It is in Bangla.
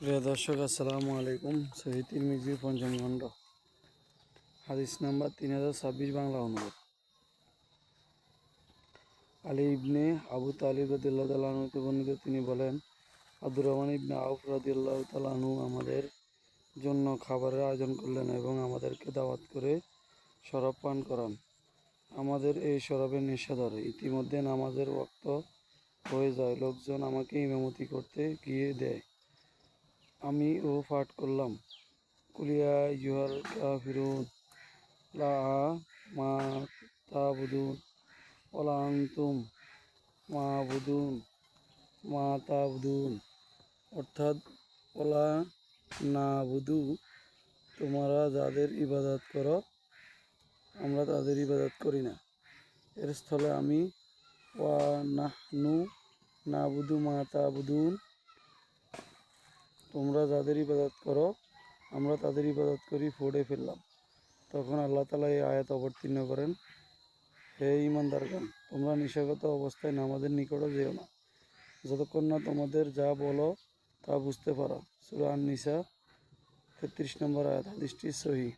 প্রিয় দর্শক আসসালামু আলাইকুম। শহীদ তিরমিজি পঞ্চম খণ্ড হাদিস নাম্বার 3026 বাংলা অনুবাদ। আলী ইবনে আবু তালিব রাদিয়াল্লাহু তাআলা আনহু হতে বর্ণিত, তিনি বলেন, আব্দুর রহমান ইবনে আউফ রাদিয়াল্লাহু তাআলা আনহু আমাদের জন্য খাবারের আয়োজন করলেন এবং আমাদেরকে দাওয়াত করে শরাব পান করান। আমাদের এই শরাবের নেশা ধরে। ইতিমধ্যে নামাজের ওয়াক্ত হয়ে যায়। লোকজন আমাকে ইমামতি করতে গিয়ে দেয়। আমিও পাঠ করলাম, কুলিয়া ইউহাল কাফিরুন লা মা তাবুদুন ওলা আনতুম মাবুদুন মা তাবুদুন, অর্থাৎ ওলা না বুধু, তোমরা যাদের ইবাদত করো আমরা তাদের ইবাদত করি না। এর স্থলে আমি ওয়া নাহনু না বুধু মা তাবুদুন, তোমরা যাদের ইবাদত করো আমরা তাদের ইবাদত করি পড়ে ফেললাম। তখন আল্লাহ তাআলা এই আয়াত অবতীর্ণ করেন, হে ঈমানদারগণ, তোমরা নিশাগত অবস্থায় নামাজের নিকটও যেও না, যতক্ষণ না তোমাদের যা বলো তা বুঝতে পারো। সূরা আন-নিসা 33 নম্বর আয়াত। হাদিসটি সহিহ।